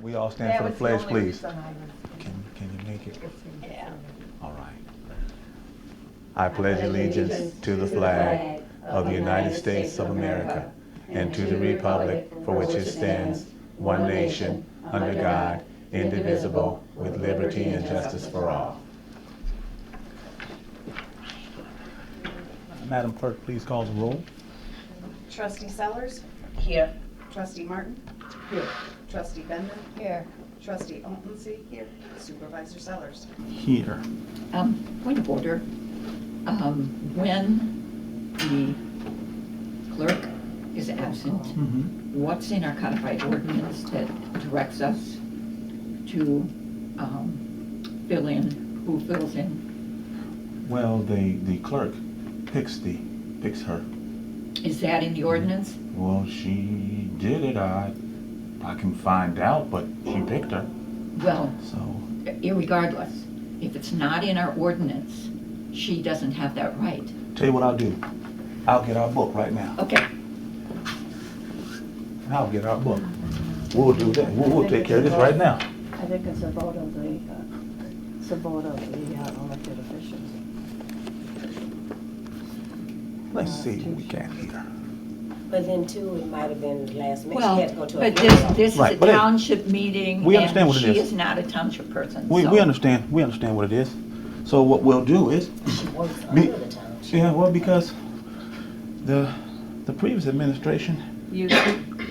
We all stand for the pledge, please. Can you make it? Yeah. All right. I pledge allegiance to the flag of the United States of America and to the republic for which it stands, one nation, under God, indivisible, with liberty and justice for all. Madam Clerk, please call the roll. Trustee Sellers? Here. Trustee Martin? Here. Trustee Bender? Here. Trustee Altonsi? Here. Supervisor Sellers? Here. Point of order. When the clerk is absent, what's in our codified ordinance that directs us to fill in, who fills in? Well, the clerk picks her. Is that in the ordinance? Well, she did it. I can find out, but she picked her. Well, So, irregardless, if it's not in our ordinance, she doesn't have that right. tell you what I'll do. I'll get our book right now. Okay. I'll get our book. We'll do that. We'll take care of this right now. I think it's a vote of the elected officials. Let's see what we can here. But then too, it might have been last minute. Well, She had to go to a but funeral. this is Right, a but hey, township meeting, we understand what it and she is. is not a township person. We so- understand what it is. So what we'll do is, She works Be- under the township. yeah, well, because the previous administration Use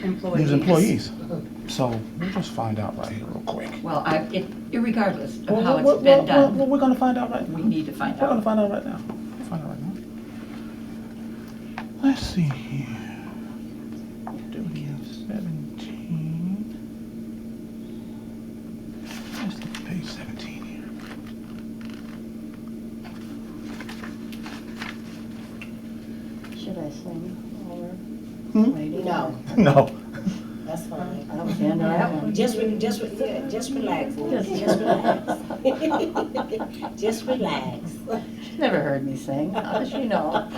employees. used employees. So we'll just find out right here real quick. Well, irregardless of how it's been done, We're gonna find out right now. we need to find We're gonna out. find out right now. We'll find out right now. Let's see here. Duty of 17. Let's look at page 17 here. Should I sing over? Hmm? Lady? No, No. that's fine. I was into that one. Just relax. Just relax. Just relax. She's never heard me sing. How does she know?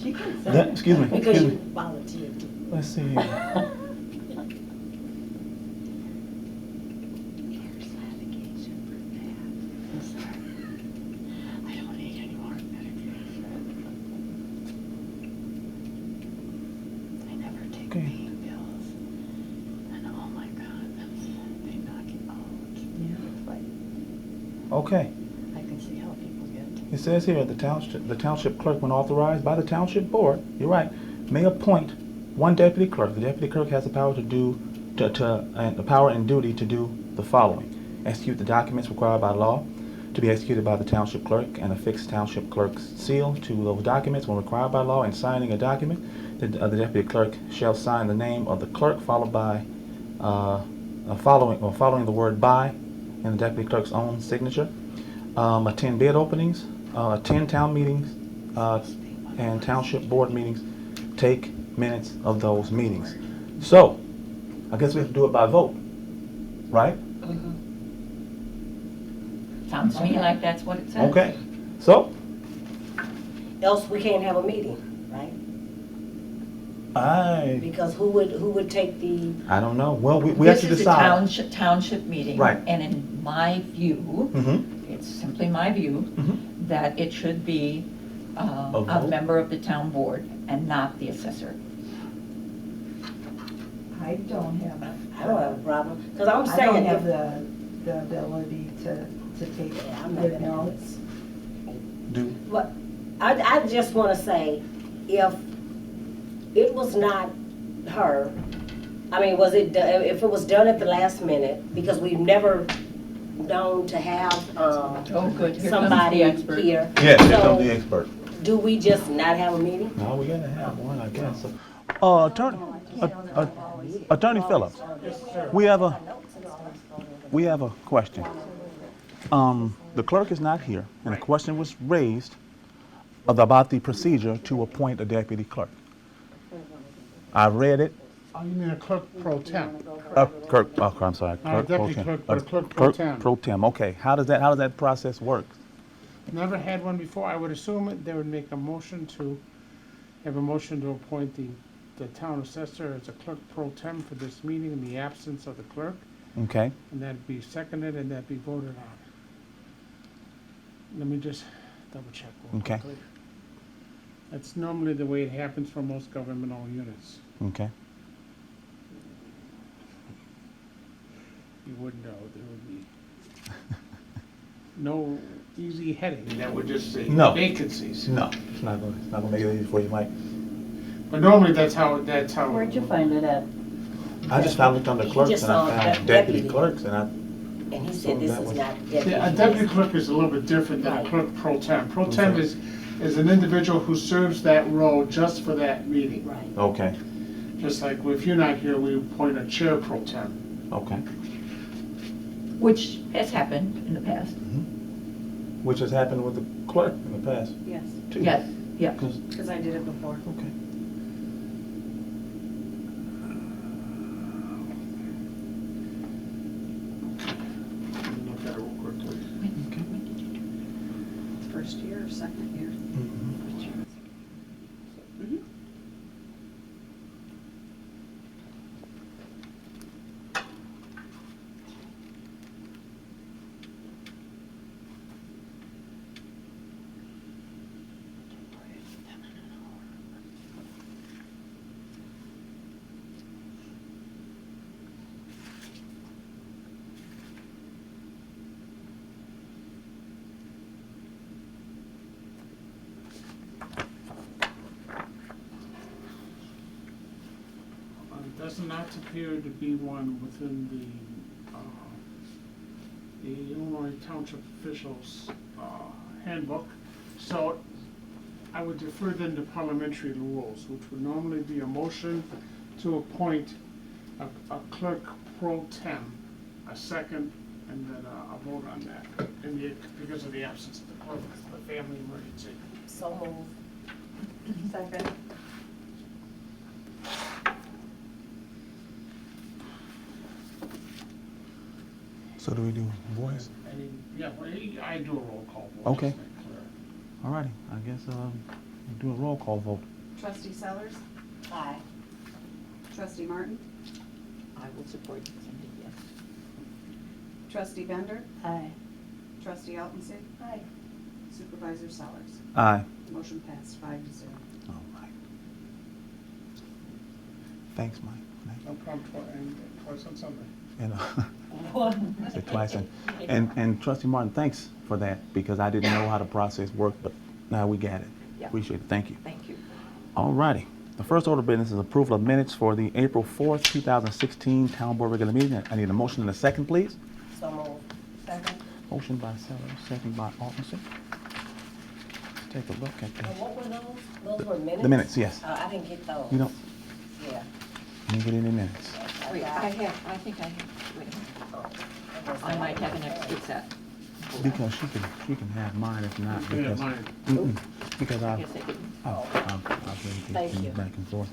She can sing. Excuse me. Because Excuse you me. volunteered to. Let's see here. I don't need any more medication. I never take Okay. pain pills. And oh my God, they knock you out. Yeah, it's like, Okay. I can see how people get. It says here, the township clerk, when authorized by the township board, you're right, may appoint one deputy clerk. The deputy clerk has the power and the power and duty to do the following: execute the documents required by law to be executed by the township clerk, and affix township clerk's seal to those documents when required by law. In signing a document, the deputy clerk shall sign the name of the clerk, followed by following the word "by" in the deputy clerk's own signature. Attend bid openings, attend town meetings, and township board meetings. Take minutes of those meetings. So, I guess we have to do it by vote, right? Sounds to me like that's what it says. Okay. So, Else we can't have a meeting, right? Because who would take the, I don't know. Well, we have This to is a decide. township meeting. Right. And in my view, Mm-hmm. it's simply my view, Mm-hmm. that it should be A a vote? member of the town board and not the assessor. I don't have a, I don't have a problem. Because I'm I don't saying have if, the ability to take Yeah, I'm not good gonna do notes. Do but I just want to say, if it was not her, I mean, if it was done at the last minute, because we've never known to have Oh, good, here comes somebody the expert. here. yes, here So, comes the expert. do we just not have a meeting? No, we gotta have one, I guess. Attorney Phillips, we have a question. The clerk is not here, and a question was raised about the procedure to appoint a deputy clerk. I read it. Oh, you mean a clerk pro temp? I'm sorry. Not a Clerk pro deputy tem. clerk, but a clerk pro tem. Pro tem. Okay. How does that process work? Never had one before. I would assume they would make a motion to appoint the town assessor as a clerk pro tem for this meeting in the absence of the clerk. Okay, and that'd be seconded and that'd be voted on. Let me just double check real Okay. quickly. That's normally the way it happens for most governmental units. okay. You would know, there would be no easy heading. That would just say No. vacancies. No, it's not gonna make it easy for you, Mike. But normally that's how. Where'd you find it at? I just looked on the He clerks just and I saw found deputy. deputy clerks and I, And he So said this that is was- not deputy. Yeah, a deputy clerk is a little bit different than a Right. clerk pro tem. Pro tem Okay. is an individual who serves that role just for that meeting. Right. okay, Just like if you're not here, we appoint a chair pro tem. okay. Which has happened in the past. Which has happened with the clerk in the past, Yes, too. Yes, yeah. 'Cause- because I did it before. okay. Let me look at it real quickly. Okay. First year or second year? Mhm. Mhm. It does not appear to be one within the Illinois Township Officials Handbook. So I would defer then to parliamentary rules, which would normally be a motion to appoint a clerk pro tem, a second, and then a vote on that, because of the absence of the clerk, the family emergency. So moved. Second. So do we do voice? Yeah, well, I do a roll call vote. Okay. just to make clear. Alrighty, I guess, we'll do a roll call vote. Trustee Sellers, Aye. trustee Martin, I will support Cindy, yes. trustee Bender, Aye. trustee Altonson, Aye. supervisor Sellers. Aye. Motion passed 5-0. Alright. Thanks, Mike. No problem, and twice on Sunday. And, I said twice, and trustee Martin, thanks for that, because I didn't know how the process worked, but now we got it. Yeah. Appreciate it, thank you. Thank you. Alrighty, the first order of business is approval of minutes for the April 4th, 2016 Town Board regular meeting. I need a motion and a second, please. So moved. Second. Motion by Sellers, second by Altonson. Take a look at And that. what were those? Those were minutes? The minutes, yes. I didn't get those. You don't, Yeah. you didn't get any minutes. Wait, I think I have, wait a minute. I might have an extra set. Because she can have mine if not, Yeah, because, mine. because I I'll guess I didn't. really Thank get you. back and forth.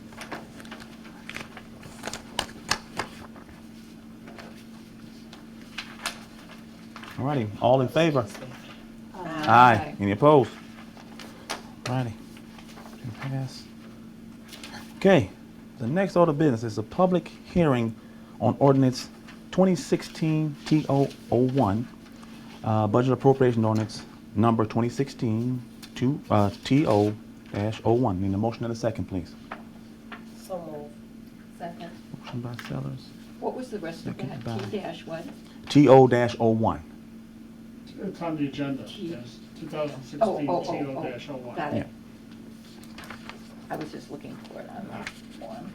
Alrighty, all in favor? Aye. Any opposed? Alrighty. Motion pass. Okay, the next order of business is a public hearing on ordinance 2016 T001, budget appropriation ordinance number 2016 TO-01. Need a motion and a second, please. So moved. Second. Motion by Sellers. What was the rest of Second that? by- T dash what? TO-01. It's on the agenda, T- yes, 2016 Oh, TO-01. got Yeah. it. I was just looking for it on that form.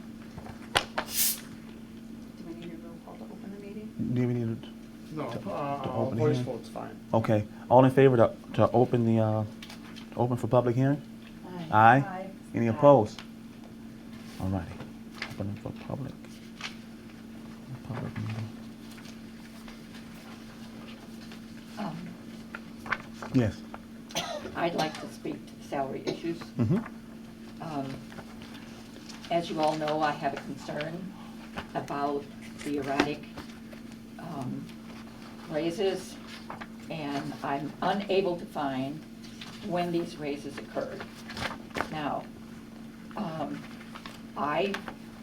Do we need a roll call to open the meeting? Do we need No, open voice hearing? vote's fine. okay, all in favor to open the, open for public hearing? Aye. Aye. Any opposed? Alrighty, open it for public meeting. Yes. I'd like to speak to the salary issues. Mm-hmm. As you all know, I have a concern about the erratic raises, and I'm unable to find when these raises occurred. Now, I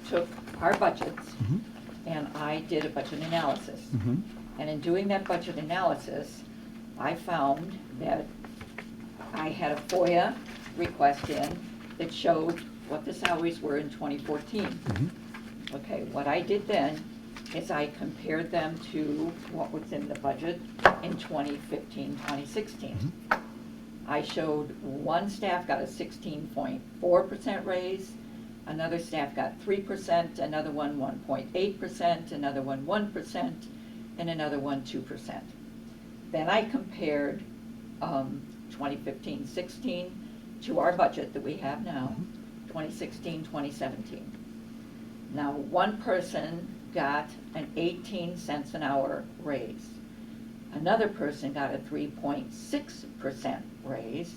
took our budgets Mhm. and I did a budget analysis. Mhm. And in doing that budget analysis, I found that I had a FOIA request in that showed what the salaries were in 2014. Mhm. Okay, what I did then is I compared them to what was in the budget in 2015, 2016. I showed one staff got a 16.4% raise, another staff got 3%, another one 1.8%, another one 1%, and another one 2%. Then I compared 2015-16 to our budget that we have now, 2016, 2017. Now, one person got an 18 cents an hour raise. Another person got a 3.6% raise.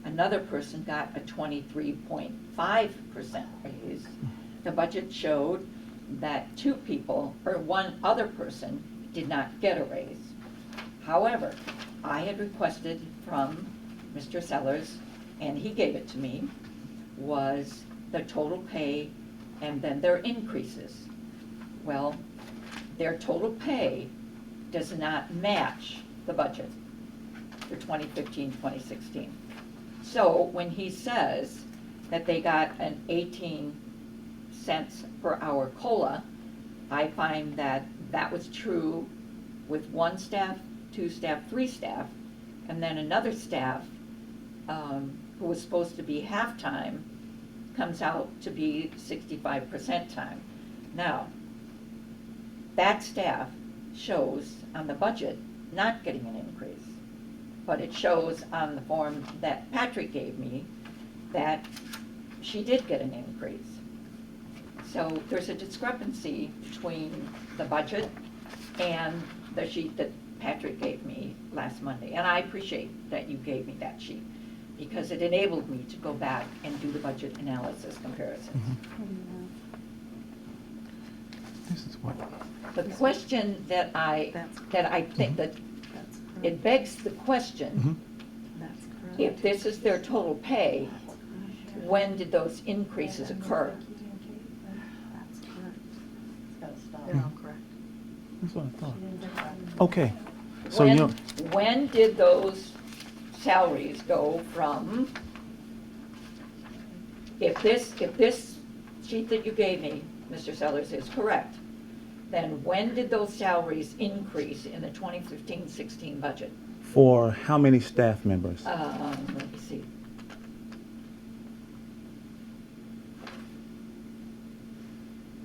Another person got a 23.5% raise. The budget showed that two people, or one other person, did not get a raise. However, I had requested from Mr. Sellers, and he gave it to me, was the total pay and then their increases. Well, their total pay does not match the budget for 2015, 2016. So when he says that they got an 18 cents per hour COLA, I find that that was true with one staff, two staff, three staff, and then another staff who was supposed to be half-time comes out to be 65% time. Now, that staff shows on the budget not getting an increase, but it shows on the form that Patrick gave me that she did get an increase. So there's a discrepancy between the budget and the sheet that Patrick gave me last Monday. And I appreciate that you gave me that sheet, because it enabled me to go back and do the budget analysis comparisons. This is what. The question that I think that it begs the question, if this is their total pay, when did those increases occur? They're all correct. That's what I thought. Okay. So When did those salaries go from, if this sheet that you gave me, Mr. Sellers, is correct, then when did those salaries increase in the 2015-16 budget? for how many staff members? Let me see.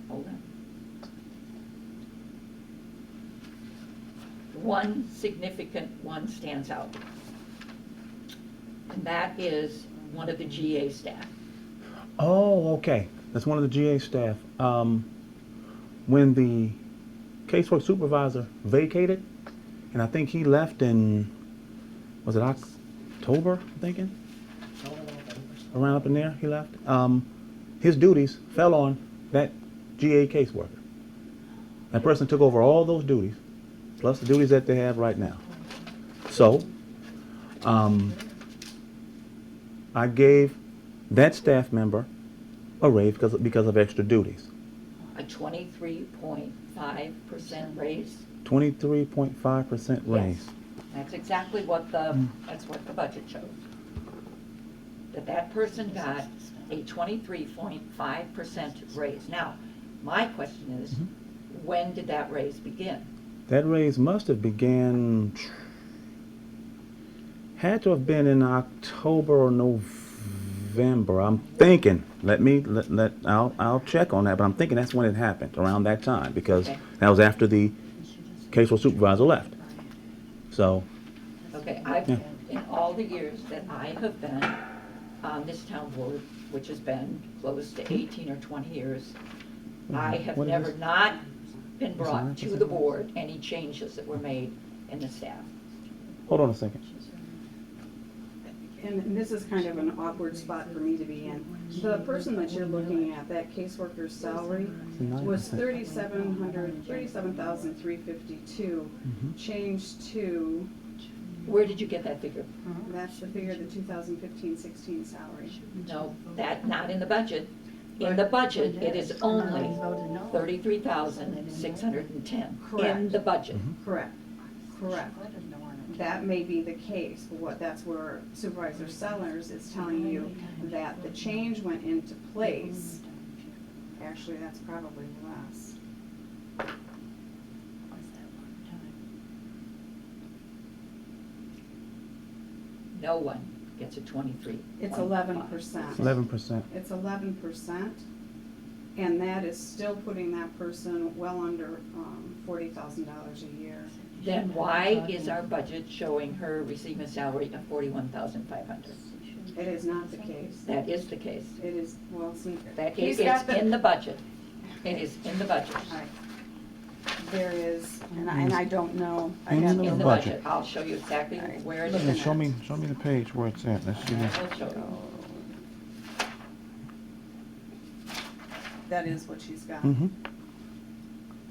Hold on. One significant one stands out, and that is one of the GA staff. Oh, okay. That's one of the GA staff. When the casework supervisor vacated, and I think he left in, was it October, I'm thinking? Around up in there, he left. His duties fell on that GA caseworker. That person took over all those duties, plus the duties that they have right now. So, I gave that staff member a raise because of extra duties. A 23.5% raise. 23.5% raise. Yes, that's exactly what that's what the budget shows. That person got a 23.5% raise. Now, my question is, when did that raise begin? That raise must have had to have been in October or November. I'm thinking. I'll check on that, but I'm thinking that's when it happened, around that time, because Okay. that was after the casework supervisor left. So, Okay, Yeah. in all the years that I have been on this town board, which has been close to 18 or 20 years, I have What is never this? not been Is brought it to 9%? the board any changes that were made in the staff. hold on a second. And this is kind of an awkward spot for me to be in. The person that you're looking at, that caseworker's salary, was 37,352, changed to, Where did you get that figure? that's the figure of the 2015-16 salary. No, that, not in the budget. In the budget, it is only 33,610 in Correct. the budget. Correct, correct. That may be the case, but that's where Supervisor Sellers is telling you that the change went into place. Actually, that's probably less. No one gets a 23. It's 11%. 11%. It's 11%, and that is still putting that person well under $40,000 a year. Then why is our budget showing her receiving a salary of 41,500? It is not the case. That is the case. It is, well, see, That he's is got in the budget. It is in the budget. All right. There is, and I don't know. I In have the In the budget. budget. I'll show you exactly where it Look is. at Yeah, show me the page where it's at. Let's see. I'll show you. That is what she's got. Mm-hmm.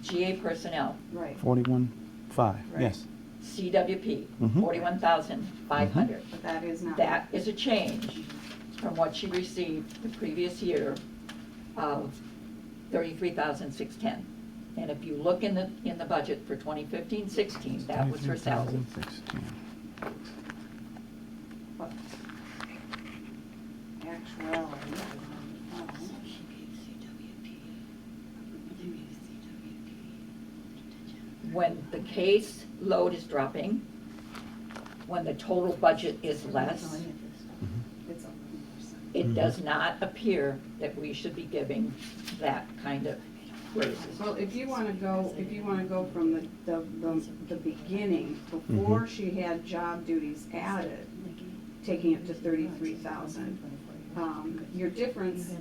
GA personnel, Right, 41.5. Right. Yes. CWP, Mhm. 41,500. but that is not. That is a change from what she received the previous year of 33,610. And if you look in the budget for 2015-16, that was her salary. 16. But Actuality. When the case load is dropping, when the total budget is less, It's 11%. it does not appear that we should be giving that kind of raises. Well, if you wanna go from the beginning, before she had job duties added, taking it to 33,000, your difference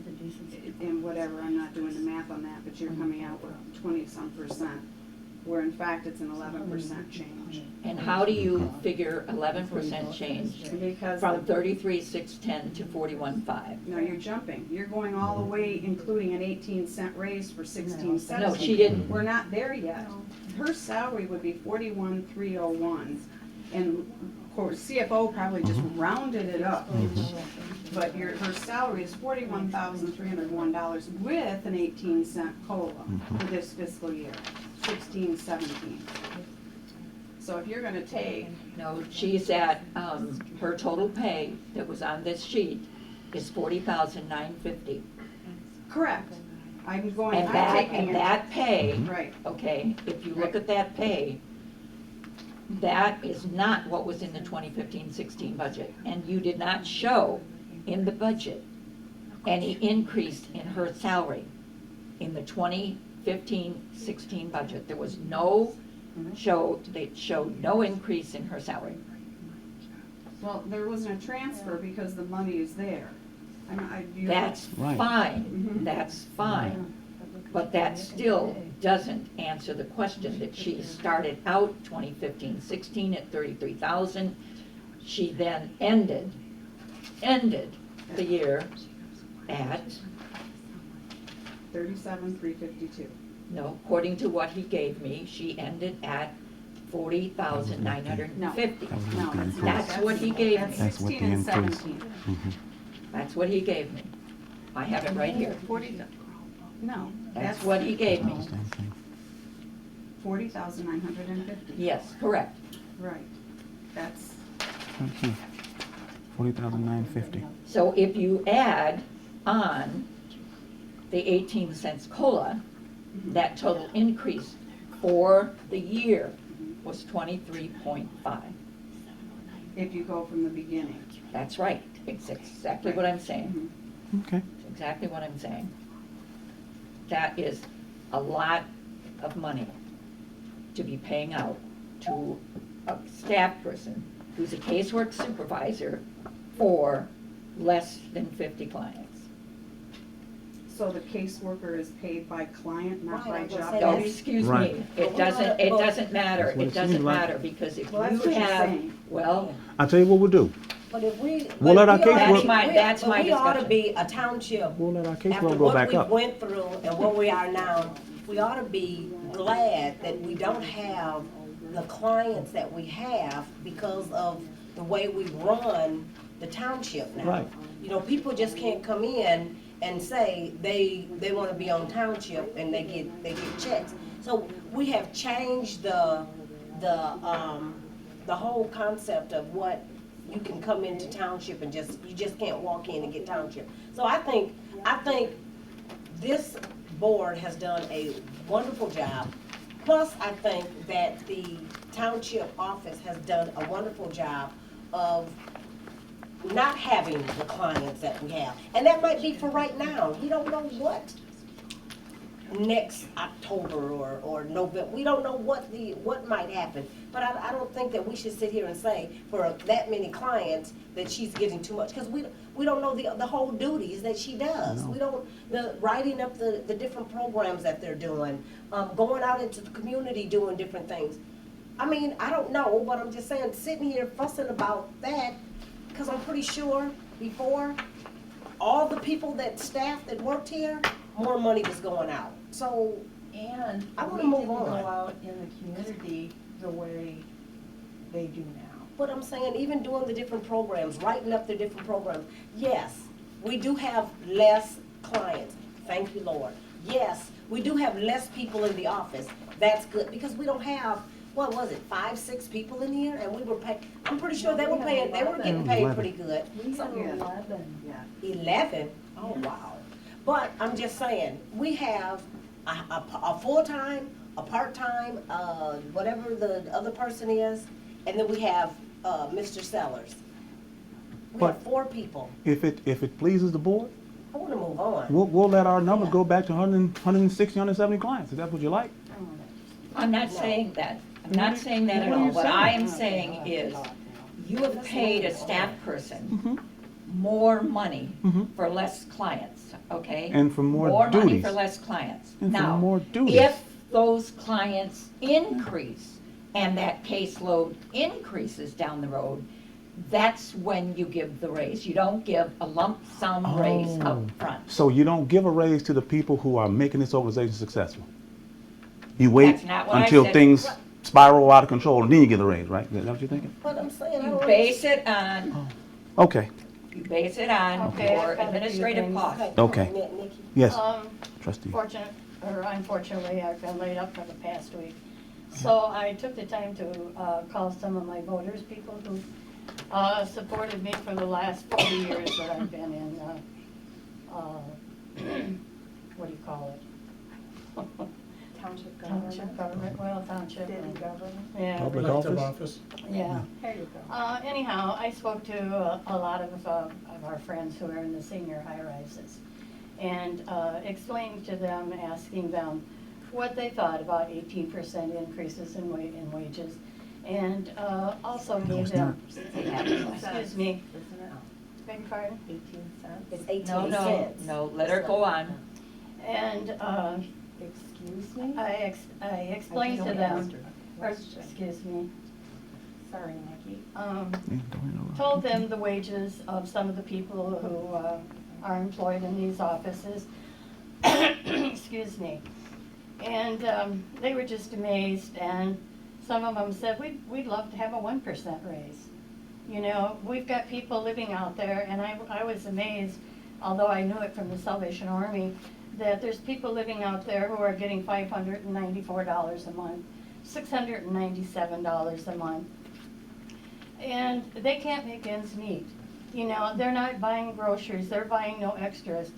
in whatever, I'm not doing the math on that, but you're coming out with 20-some%, where in fact it's an 11% change. And how do you figure 11% change Because from 33,610 to 41,500? no, you're jumping, you're going all the way, including an 18-cent raise for 16-17. No, she didn't. We're not there yet. Her salary would be 41,301, and of course, CFO probably just rounded it up. But her salary is $41,301 with an 18-cent COLA for this fiscal year, 16-17. So if you're gonna take, No, she's at, her total pay that was on this sheet is 40,950. correct, I'm taking And it. that pay, Right, okay, if you look at that pay, that is not what was in the 2015-16 budget. And you did not show in the budget any increase in her salary in the 2015-16 budget. There was no they showed no increase in her salary. well, there wasn't a transfer because the money is there. That's Right. fine, Mhm. that's fine. But that still doesn't answer the question that she started out 2015-16 at 33,000. She then ended the year at, 37,352. no, according to what he gave me, she ended at 40,950. No, that's not. That's what he gave me. That's That's what 16 the and increase. 17. That's what he gave me. I have it right here. 40, no, That's what he gave me. 40,950. Yes, correct. Right, that's, 40,950. So if you add on the 18 cents COLA, that total increase for the year was 23.5. if you go from the beginning. That's right. It's exactly what I'm saying. Okay. It's exactly what I'm saying. That is a lot of money to be paying out to a staff person who's a casework supervisor for less than 50 clients. So the caseworker is paid by client, not by Right, I was job? gonna say Don't that's- excuse Right. me. It doesn't matter. That's what It it doesn't seems like. matter because if Well, that's you what you're have, saying. well, I'll tell you what we'll do. But if we. We'll let our but we ought to casework- be- That's my but we ought to discussion. be a township. We'll let our After casework go what back we up. went through and what we are now, we ought to be glad that we don't have the clients that we have because of the way we run the township now. Right. You know, people just can't come in and say they wanna be on township and they get checks. So we have changed the whole concept of what you can come into township and you just can't walk in and get township. So I think this board has done a wonderful job. Plus, I think that the township office has done a wonderful job of not having the clients that we have. And that might be for right now. We don't know what next October or November, we don't know what might happen. But I don't think that we should sit here and say for that many clients that she's getting too much, because we don't know the whole duties that she does. We don't, writing up the different programs that they're doing, going out into the community doing different things. I mean, I don't know, but I'm just saying, sitting here fussing about that, because I'm pretty sure before, all the people staff that worked here, more money was going out. So, And I wanna we move didn't go on. out in the community the way they do now. but I'm saying, even doing the different programs, writing up the different programs, yes, we do have less clients, thank you, Lord. Yes, we do have less people in the office, that's good, because we don't have, what was it, 5, 6 people in here, and we were paying, I'm pretty sure they were getting paid 11. pretty good. We So- have 11, yeah. 11? Oh, wow. But I'm just saying, we have a full-time, a part-time, whatever the other person is, and then we have, Mr. Sellers. We have But- 4 people. If it pleases the board, I wanna move on. we'll let our numbers go back to 160, 170 clients. Is that what you like? I'm not saying that. I'm not saying that at What are all. you What saying? I am saying is, you have paid a staff person more money for less clients, okay? And for more More money duties. for less clients. And for Now, more duties. if those clients increase and that caseload increases down the road, that's when you give the raise. You don't give a lump sum raise up front. So you don't give a raise to the people who are making this organization successful. You wait That's not what I until said. things spiral out of control and then you give the raise, right? Is that what you're thinking? But I'm saying, I You don't. base it on, Okay, you base it on Okay, your I've got a few administrative things. costs. Okay. Nikki. yes, Um, trustee. Fortunate, or unfortunately, I've been laid up for the past week. So I took the time to call some of my voters, people who supported me for the last 40 years that I've been in, what do you call it? Township Township government, government, well, township. city and- government. Yeah, Public Elective office? yeah. There you go. Anyhow, I spoke to a lot of our friends who are in the senior high-rises and explained to them, asking them what they thought about 18% increases in wages, and also No, gave it's them, not. excuse me, Isn't it? beg your pardon? 18 cents? It's 18 No, no, cents. no, let her go on. And Excuse me? I explained to Don't them, ask her. or, Question. excuse me, Sorry, Nikki. Yeah, don't interrupt. told them the wages of some of the people who are employed in these offices. Excuse me. And they were just amazed, and some of them said, we'd love to have a 1% raise. You know, we've got people living out there, and I was amazed, although I knew it from the Salvation Army, that there's people living out there who are getting $594 a month, $697 a month, and they can't make ends meet. You know, they're not buying groceries, they're buying no extras.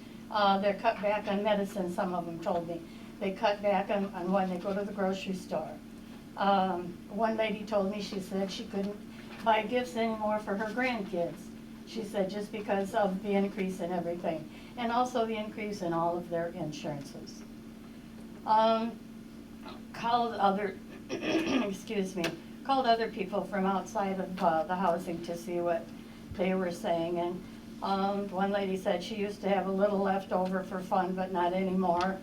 They're cut back on medicine, some of them told me. They cut back on when they go to the grocery store. One lady told me, she said she couldn't buy gifts anymore for her grandkids. She said just because of the increase in everything, and also the increase in all of their insurances. Called other, excuse me, called other people from outside of the housing to see what they were saying, and one lady said she used to have a little left over for fun, but not anymore.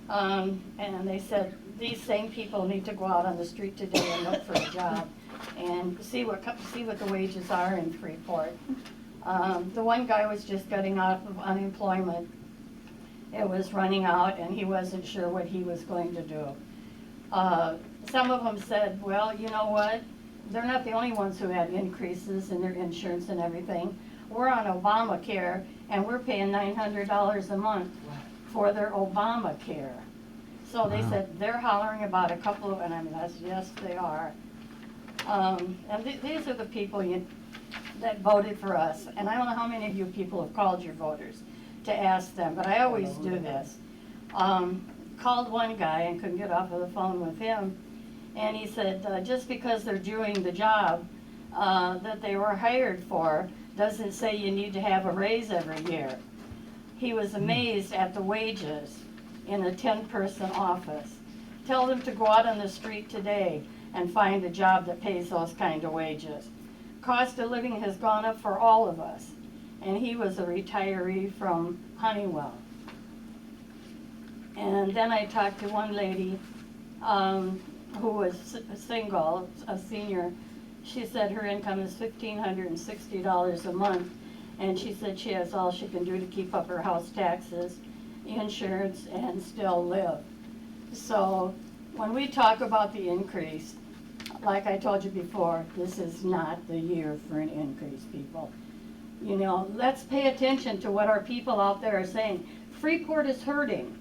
And they said these same people need to go out on the street today and look for a job and see what the wages are in Freeport. The one guy was just getting out of unemployment. It was running out, and he wasn't sure what he was going to do. Some of them said, well, you know what? They're not the only ones who had increases in their insurance and everything. we're on Obamacare, and we're paying $900 a month for their Obamacare. So they Wow. said they're hollering about a couple of, and I mean, yes, they are. And these are the people that voted for us. And I don't know how many of you people have called your voters to ask them, but I always do this. Called one guy and couldn't get off of the phone with him. And he said, just because they're doing the job that they were hired for doesn't say you need to have a raise every year. He was amazed at the wages in a 10-person office. Tell them to go out on the street today and find a job that pays those kind of wages. Cost of living has gone up for all of us. And he was a retiree from Honeywell. And then I talked to one lady who was single, a senior. She said her income is $1,560 a month. And she said she has all she can do to keep up her house taxes, insurance, and still live. So when we talk about the increase, like I told you before, this is not the year for an increase, people. You know, let's pay attention to what our people out there are saying. Freeport is hurting,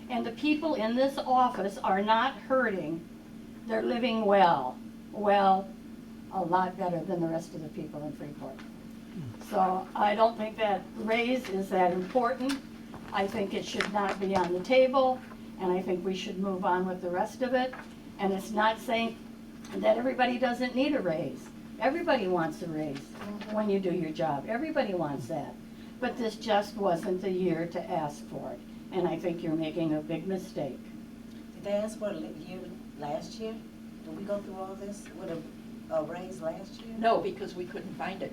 and the people in this office are not hurting. They're living well. Well, a lot better than the rest of the people in Freeport. So I don't think that raise is that important. I think it should not be on the table, and I think we should move on with the rest of it. And it's not saying that everybody doesn't need a raise. Everybody wants a raise when you do your job. Everybody wants that. But this just wasn't the year to ask for it. And I think you're making a big mistake. Did they ask for last year? Did we go through all this with a raise last year? No, because we couldn't find it.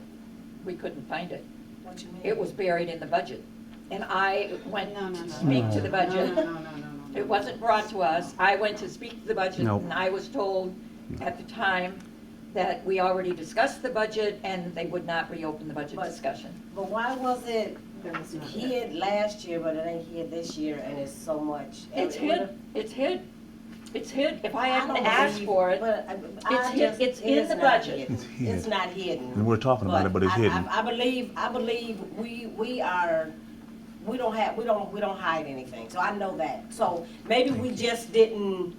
We couldn't find it. What you mean? It was buried in the budget. And I went No, no, to no. speak to the budget. No. It wasn't brought to us. I went to speak to the budget, Nope. and I was told at the time that we already discussed the budget and they would not reopen the budget But- discussion. But why was it There was not. hid last year, but it ain't hid this year, and it's so much? It's hid, it's hid, it's hid. If I hadn't don't asked believe- for it, but it's hid- it's it in is the not budget. hidden. It's hidden. It's not hidden. And we're talking about it, but it's hidden. I believe we don't hide anything. So I know that. So maybe we just didn't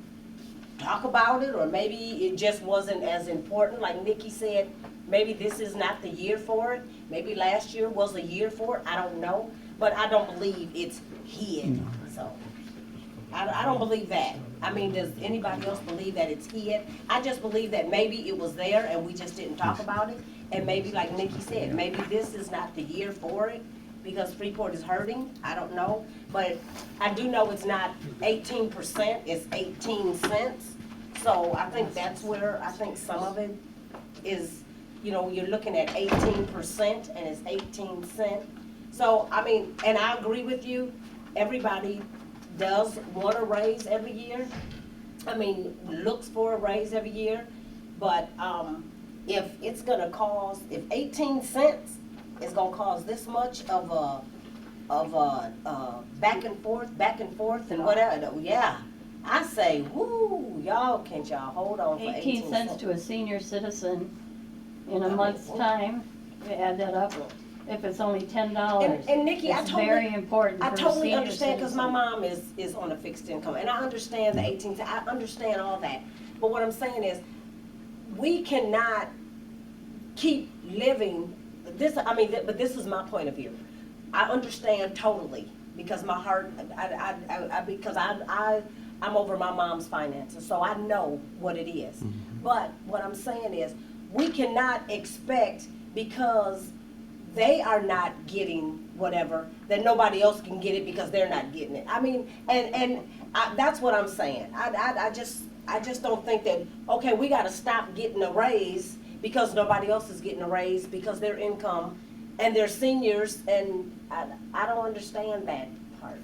talk about it, or maybe it just wasn't as important. Like Nikki said, maybe this is not the year for it. Maybe last year was a year for it. I don't know, but I don't believe it's hid. So I don't believe that. I mean, does anybody else believe that it's hid? I just believe that maybe it was there and we just didn't talk about it. And maybe, like Nikki said, maybe this is not the year for it because Freeport is hurting. I don't know. But I do know it's not 18%, it's 18 cents. So I think that's where, I think some of it is, you know, you're looking at 18% and it's 18 cents. So, I mean, and I agree with you, everybody does want a raise every year. I mean, looks for a raise every year. But if it's gonna cause, if 18 cents is gonna cause this much of a back and forth and whatever, yeah. I say, woo, can't y'all hold on for 18 cents to a senior citizen in a month's time, you add that up, if it's only $10. And Nikki, it's very important for I a totally senior understand, because my citizen. mom is on a fixed income, and I understand the 18, I understand all that. But what I'm saying is, we cannot keep living, but this is my point of view. I understand totally, because my heart, because I'm over my mom's finances, so I know what it is. But what I'm saying is, we cannot expect, because they are not getting whatever, that nobody else can get it because they're not getting it. I mean, that's what I'm saying. I just don't think that, okay, we gotta stop getting a raise because nobody else is getting a raise because their income and they're seniors, and I don't understand that part.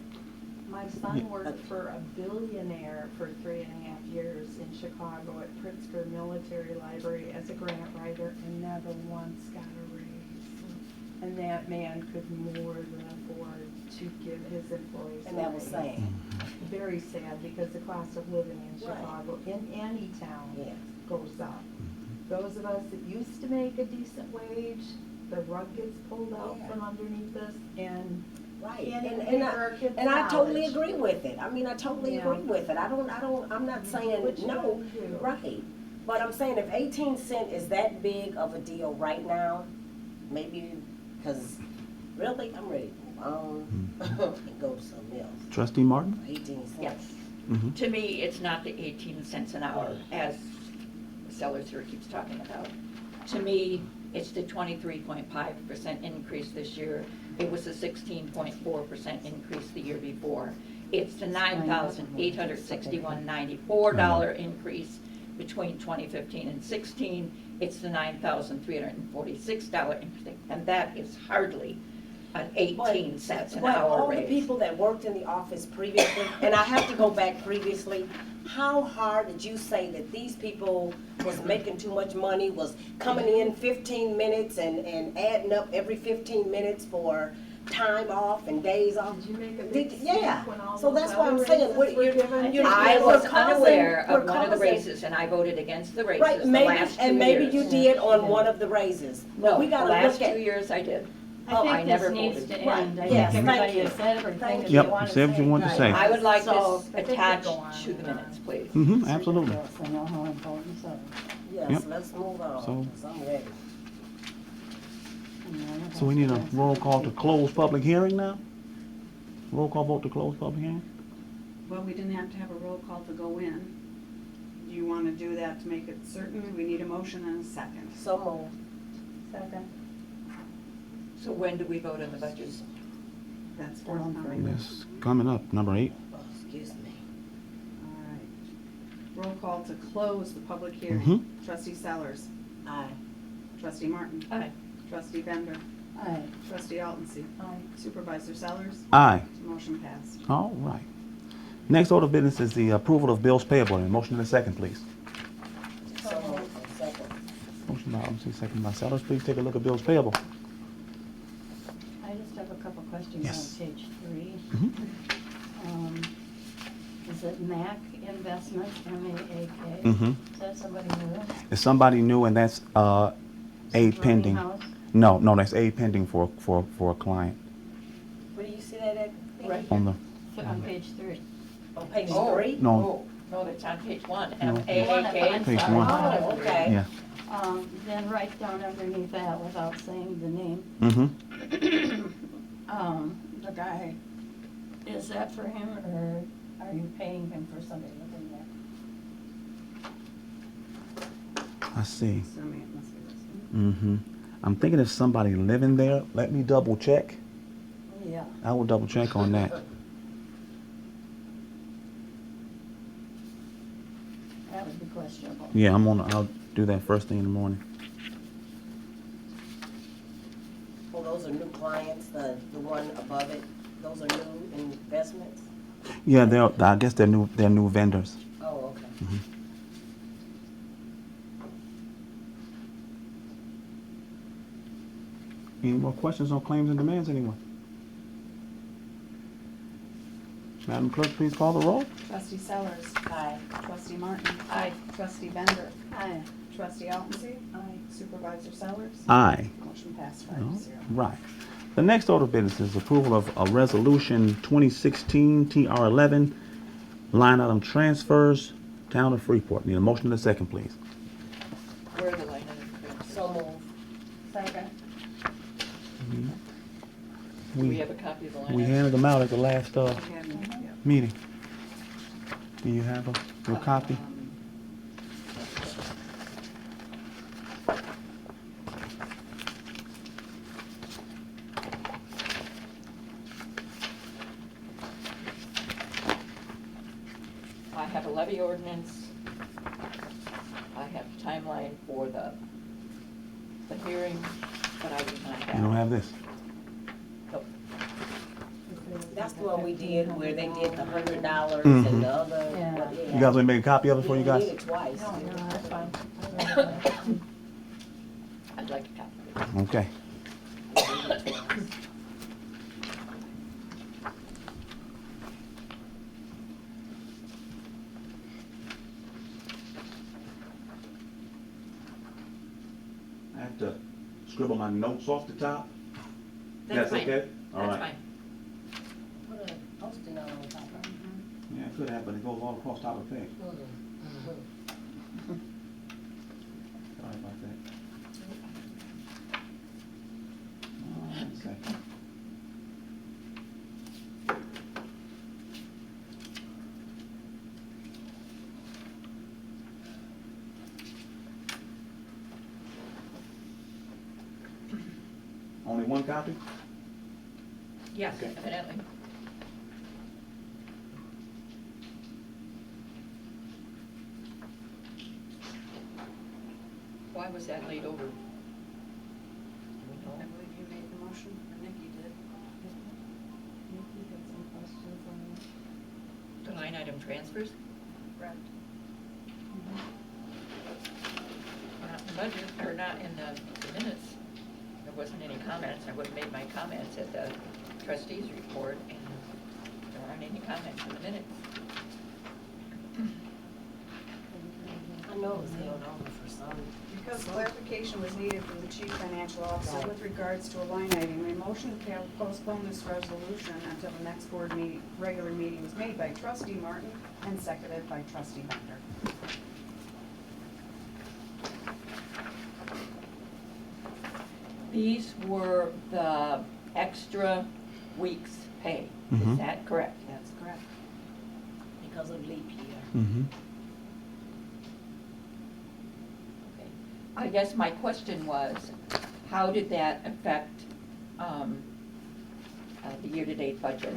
My son worked for a billionaire for 3.5 years in Chicago at Pritzker Military Library as a grant writer and never once got a raise. And that man could more than afford to give his employees a And that was raise. sad. Very sad, because the cost of living in Right. Chicago, in any town, Yeah. goes up. Those of us that used to make a decent wage the rug gets pulled out Yeah. from underneath us and Right, can't even and pay I, for our kids' and I totally college. agree with it. I mean, I totally Yeah. agree with it. I'm not saying What you no, gonna do? right. But I'm saying if 18 cent is that big of a deal right now, maybe, because really, I'm ready to move on and go to something else. Trustee Martin? 18 cents. Yes. Mm-hmm. To me, it's not the 18 cents an hour, as Sellers here keeps talking about. To me, it's the 23.5% increase this year. It was a 16.4% increase the year before. It's the $9,861.94 increase between 2015 and 16. It's the $9,346 increase, and that is hardly an 18 cents an But hour all the raise. people that worked in the office previously, and I have to go back previously, how hard did you say that these people was making too much money, was coming in 15 minutes and adding up every 15 minutes for time off and days off? Did you make a Did- big yeah. stink when all So those that's what I'm other saying. raises What were you're- given? you're- I we're was causing- unaware we're of one of the causing- raises, and I voted against the raises Right, the maybe, last 2 and maybe you years. did on one of the raises. No, We the gotta last look 2 at. years I did. I I think never this needs voted. to Right, end. I yes, think thank everybody you. has said everything Thank that you. they want to Say what you want to say. I would like So, this I think we attached go on to the and minutes, please. Mm-hmm, It's absolutely. ridiculous. I know how important so. Yes, Yep. let's move on, So- 'cause I'm ready. So we need a roll call to close public hearing now? Roll call vote to close public hearing? Well, we didn't have to have a roll call to go in. Do you want to do that to make it certain? We need a motion and a second. So moved. Second. So when do we vote on the budget? That's forthcoming. Yes, coming up, number 8. Oh, excuse me. All right. Roll call to close the public hearing. Mhm. Trustee Sellers. Aye. Trustee Martin. Aye. Trustee Bender. Aye. Trustee Altensi. Supervisor Sellers. Aye. Motion passed. All right. Next order of business is the approval of bills payable. A motion and a second, please. So moved. Second. Motion by Almsey, second by Sellers. Please take a look at bills payable. I just have a couple questions Yes. on page 3. Mhm. Is it MAC Investments, M-A-A-K? Mhm. Is that somebody new? Is somebody new, and that's aid pending? House? No, that's aid pending for a client Where do you see that at? Right. on the. On page 3. On page Oh. 3? No. Oh, no, that's on page 1, No. M-A-A-K. Page 1. Oh, okay. Yeah. Then right down underneath that, without saying the name, Mm-hmm. the guy, is that for him, or are you paying him for somebody living there? I see. Assuming it must be this one. Mm-hmm. I'm thinking if somebody living there, let me double check. Yeah. I will double check on that. That would be questionable. Yeah, I'll do that first thing in the morning. Oh, those are new clients, the one above it, those are new investments? Yeah, I guess they're new vendors. Oh, okay. Any more questions on claims and demands, anyone? Madam Clerk, please call the roll. Trustee Sellers. Aye. Trustee Martin. Aye. Trustee Bender. Aye. Trustee Altensi. Aye. Supervisor Sellers. Aye. Motion passed All 5-0. right. The next order of business is approval of a resolution 2016 TR11 line item transfers, Town of Freeport. Need a motion and a second, please. Where are the line items? So moved. Second. Do we have a copy of the line We items? handed them out at the last Yeah. meeting. Do you have your copy? I have a levy ordinance. I have timeline for the hearing, but I do not have. You don't have this? Nope. That's the one we did where they did the $100 Mhm. and the other. Yeah. what- You guys want me to make a copy of it for you We guys? did it twice. No, that's fine. I'd like a copy of it. Okay. I have to scribble my notes off the top? That's fine. okay? All That's right. fine. Put a Post-it note on top of it. Yeah, it could have, but it goes all across top of the page. Sorry about that. One second. Only one copy? Yes, Okay. evidently. Why was that laid over? Do we I know? believe you made the motion, or Nikki did. Nikki had some questions on it. The line item transfers? Correct. Not in the budget, or not in the minutes. There wasn't any comments. I would have made my comments at the trustees report, and there aren't any comments in the minutes. I know it was held over for some. Because clarification was needed from the chief financial officer with regards to a line item, a motion to postpone this resolution until the next board meeting, regular meeting was made by trustee Martin and seconded by trustee Bender. These were the extra weeks' pay. Mhm. Is that correct? That's correct. Because of leap year. Mm-hmm. Okay. I guess my question was, how did that affect the year-to-date budget?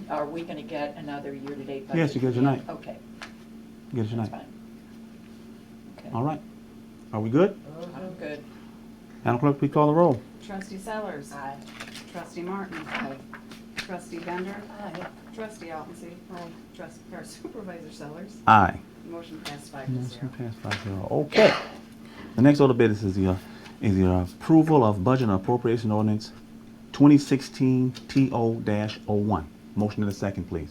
Are we gonna get another year-to-date budget? Yes, you get tonight. Okay, Get it that's tonight. fine. Okay, All right. Are we good? I'm good. Madam Clerk, please call the roll. Trustee Sellers. Aye. Trustee Martin. Aye. Trustee Bender. Aye. Trustee Altonsi. Or Supervisor Sellers. Aye. Motion passed 5-0. Motion passed 5-0. Okay. The next order of business is the approval of budget and appropriation ordinance 2016 TO-01. Motion and a second, please.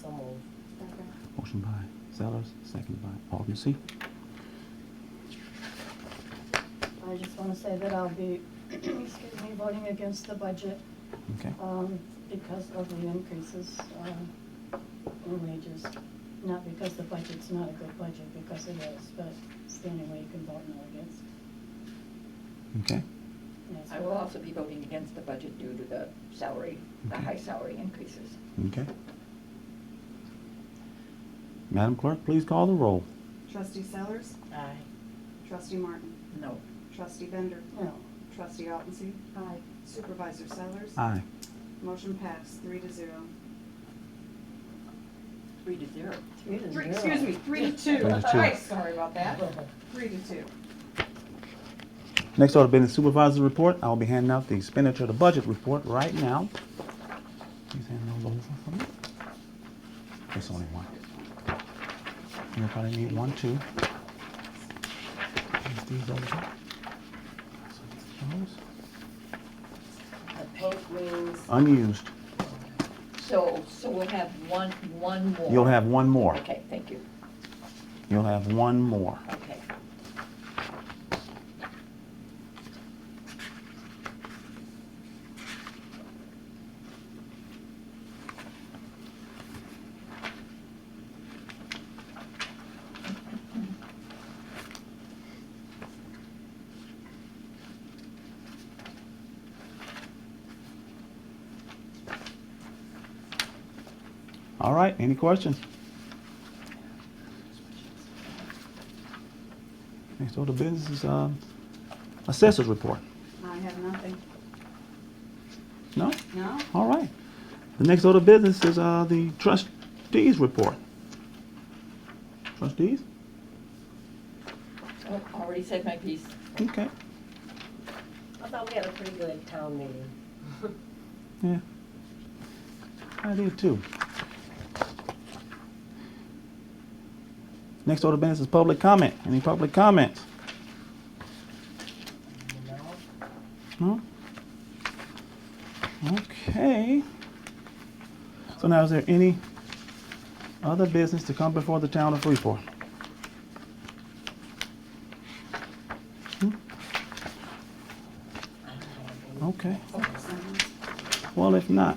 So moved. Motion by Sellers, second by Alderman. I just want to say that I'll be, excuse me, voting against the budget Okay. because of the increases in wages. Not because the budget's not a good budget, because it is, but it's the only way you can vote no against. Okay. That's I will also be voting against the budget due to the salary, the high salary increases. Okay. Madam Clerk, please call the roll. Trustee Sellers. Aye. Trustee Martin. No. Trustee Bender. No. Trustee Altonsi. Aye. Supervisor Sellers. Aye. Motion passed 3-0. 3-0. 3-0. Excuse me, 3-2. 3-2. Right, sorry about that. 3-2. Next order of business, supervisor's report. I will be handing out the expenditure of the budget report right now. Please hand those over for me. There's only one. You'll probably need one, too. Pass these over. So those. The pink means, Unused. So we'll have one more. You'll have one more. Okay, thank you. You'll have one more. Okay. All right, any questions? Next order of business is assessor's report. I have nothing. No? No? All right. The next order of business is the trustees report. Trustees? Oh, already said my piece. Okay. I thought we had a pretty good town meeting. Yeah. I did too. Next order of business is public comment. Any public comments? No? No? Okay. So now is there any other business to come before the town of Freeport? Okay. Well, if not,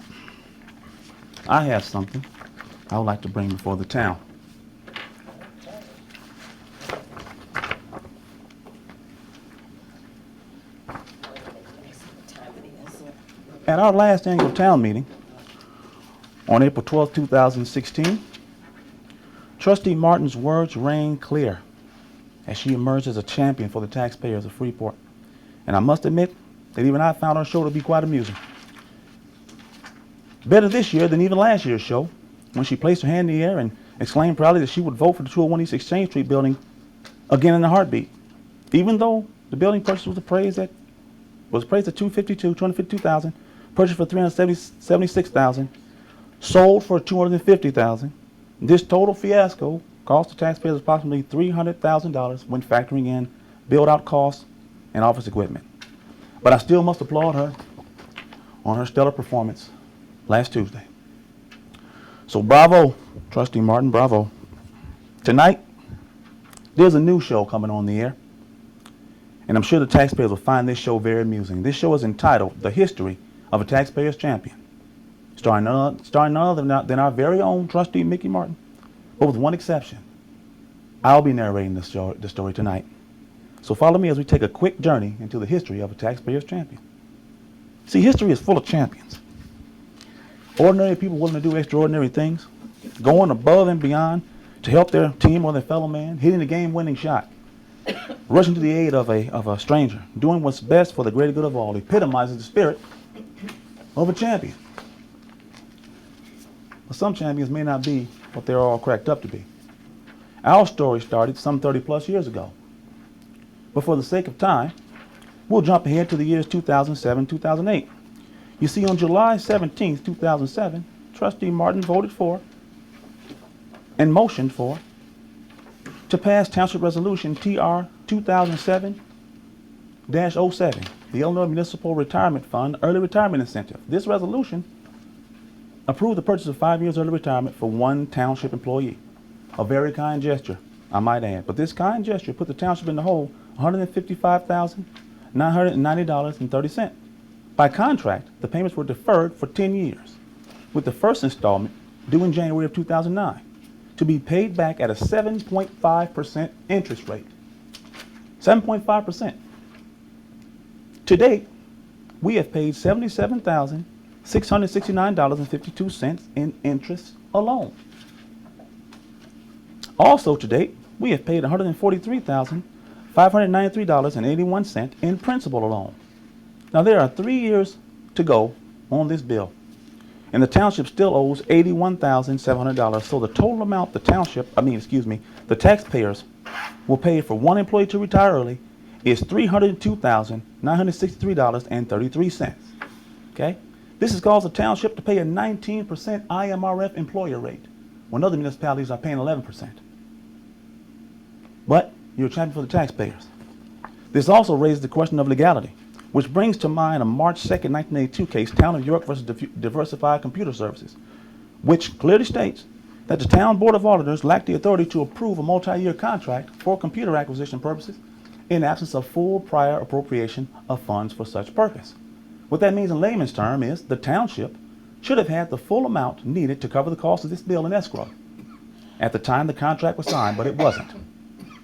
I have something I would like to bring before the town. At our last annual town meeting on April 12, 2016, Trustee Martin's words rang clear as she emerged as a champion for the taxpayers of Freeport. And I must admit that even I found her show to be quite amusing. Better this year than even last year's show, when she placed her hand in the air and exclaimed proudly that she would vote for the 201 East Exchange Street building again in a heartbeat, even though the building purchase was appraised at $252,000, purchased for $376,000, sold for $250,000. This total fiasco cost the taxpayers approximately $300,000 when factoring in build-out costs and office equipment. But I still must applaud her on her stellar performance last Tuesday. So bravo, Trustee Martin, bravo. Tonight, there's a new show coming on the air, and I'm sure the taxpayers will find this show very amusing. This show is entitled The History of a Taxpayer's Champion, starring none other than our very own Trustee Mickey Martin, but with one exception. I'll be narrating the story tonight. So follow me as we take a quick journey into the history of a taxpayer's champion. See, history is full of champions. Ordinary people willing to do extraordinary things, going above and beyond to help their team or their fellow man, hitting the game-winning shot, rushing to the aid of a stranger, doing what's best for the greater good of all, epitomizes the spirit of a champion. But some champions may not be what they're all cracked up to be. Our story started some 30 plus years ago. But for the sake of time, we'll jump ahead to the years 2007, 2008. You see, on July 17, 2007, Trustee Martin voted for and motioned for to pass Township Resolution TR 2007-07, the Illinois Municipal Retirement Fund Early Retirement Incentive. This resolution approved the purchase of 5 years early retirement for one township employee. A very kind gesture, I might add. But this kind gesture put the township in the hole $155,990.30. By contract, the payments were deferred for 10 years, with the first installment due in January of 2009, to be paid back at a 7.5% interest rate. 7.5%. To date, we have paid $77,669.52 in interest alone. Also to date, we have paid $143,593.81 in principal alone. Now there are 3 years to go on this bill, and the township still owes $81,700. So the total amount the taxpayers will pay for one employee to retire early is $302,963.33. Okay? This has caused the township to pay a 19% IMRF employer rate, when other municipalities are paying 11%. But you're a champion for the taxpayers. This also raises the question of legality, which brings to mind a March 2nd, 1982 case, Town of York versus Diversified Computer Services, which clearly states that the Town Board of Auditors lacked the authority to approve a multi-year contract for computer acquisition purposes in absence of full prior appropriation of funds for such purpose. What that means in layman's terms is the township should have had the full amount needed to cover the cost of this bill in escrow at the time the contract was signed, but it wasn't.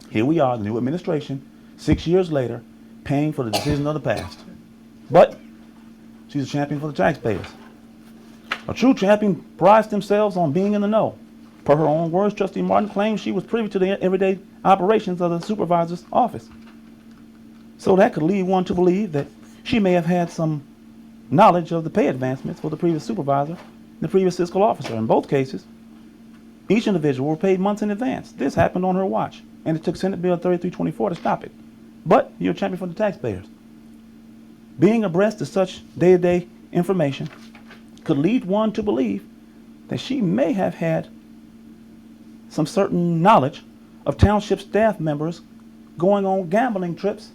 Here we are, the new administration, 6 years later, paying for the decision of the past. But she's a champion for the taxpayers. A true champion prides themselves on being in the know. Per her own words, Trustee Martin claims she was privy to the everyday operations of the supervisor's office. So that could lead one to believe that she may have had some knowledge of the pay advancements for the previous supervisor and the previous fiscal officer. In both cases, each individual were paid months in advance. This happened on her watch, and it took Senate Bill 3324 to stop it. But you're a champion for the taxpayers. Being abreast of such day-to-day information could lead one to believe that she may have had some certain knowledge of township staff members going on gambling trips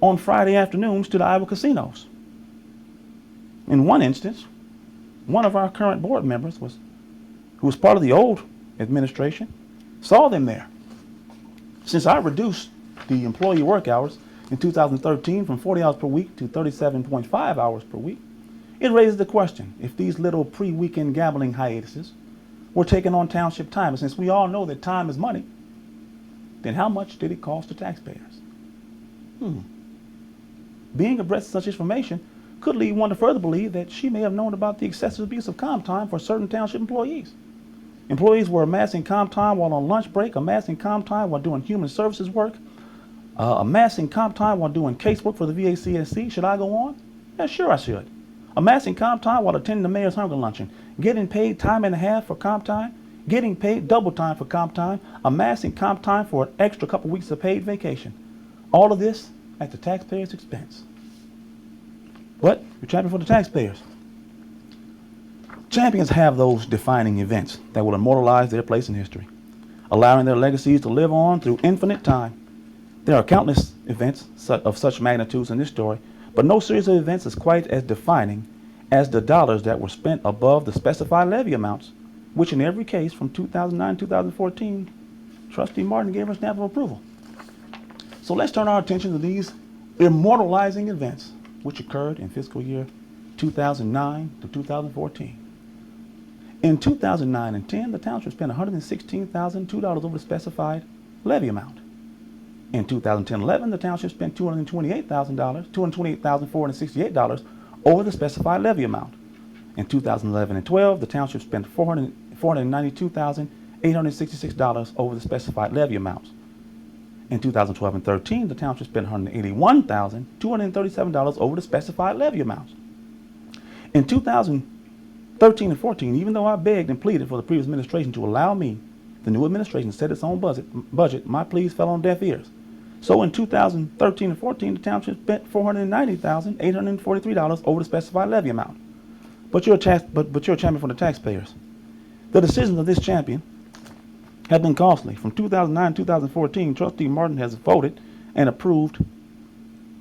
on Friday afternoons to the Iowa casinos. In one instance, one of our current board members who was part of the old administration, saw them there. Since I reduced the employee work hours in 2013 from 40 hours per week to 37.5 hours per week, it raises the question, if these little pre-weekend gambling hiatuses were taken on township time, and since we all know that time is money, then how much did it cost the taxpayers? Being abreast of such information could lead one to further believe that she may have known about the excessive abuse of comp time for certain township employees. Employees were amassing comp time while on lunch break, amassing comp time while doing human services work, amassing comp time while doing casework for the VACSC. Should I go on? Yeah, sure I should. Amassing comp time while attending the mayor's hunger luncheon, getting paid time and a half for comp time, getting paid double time for comp time, amassing comp time for an extra couple weeks of paid vacation. All of this at the taxpayer's expense. But you're champion for the taxpayers. Champions have those defining events that will immortalize their place in history, allowing their legacies to live on through infinite time. There are countless events of such magnitudes in this story, but no series of events is quite as defining as the dollars that were spent above the specified levy amounts, which in every case from 2009 to 2014, Trustee Martin gave her stamp of approval. So let's turn our attention to these immortalizing events which occurred in fiscal year 2009 to 2014. In 2009 and 10, the township spent $116,002 over the specified levy amount. In 2010-11, the township spent $228,468 over the specified levy amount. In 2011 and 12, the township spent $492,866 over the specified levy amounts. In 2012 and 13, the township spent $181,237 over the specified levy amounts. In 2013 and 14, even though I begged and pleaded for the previous administration to allow me, the new administration, to set its own budget, my pleas fell on deaf ears. So in 2013 and 14, the township spent $490,843 over the specified levy amount. But you're a champion for the taxpayers. The decisions of this champion have been costly. From 2009 to 2014, Trustee Martin has voted and approved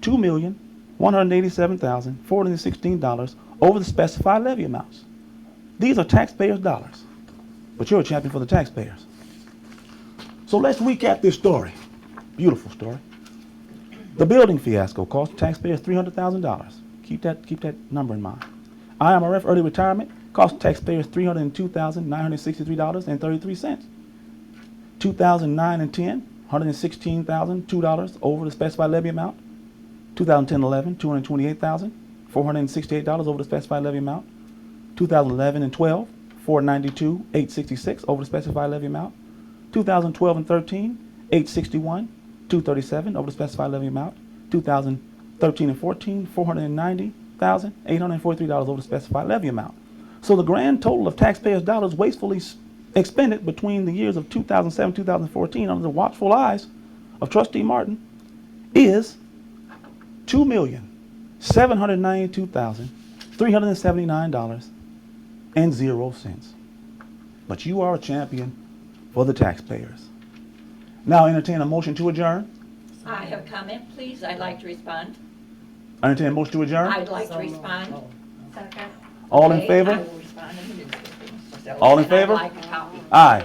$2,187,416 over the specified levy amounts. These are taxpayers' dollars, but you're a champion for the taxpayers. So let's recap this story. Beautiful story. The building fiasco cost the taxpayers $300,000. Keep that number in mind. IMRF early retirement cost taxpayers $302,963.33. 2009 and 10, $116,002 over the specified levy amount. 2010-11, $228,468 over the specified levy amount. 2011 and 12, $492,866 over the specified levy amount. 2012 and 13, $861,237 over the specified levy amount. 2013 and 14, $490,843 over the specified levy amount. So the grand total of taxpayers' dollars wastefully expended between the years of 2007 and 2014 under the watchful eyes of Trustee Martin is $2,792,379.00. But you are a champion for the taxpayers. Now entertain a motion to adjourn. I have comment, please. I'd like to respond. I entertain a motion to adjourn. I'd like to respond. Second. All in Okay, favor? I will respond in the newspaper. So, All in and I'd favor? like a copy. Aye.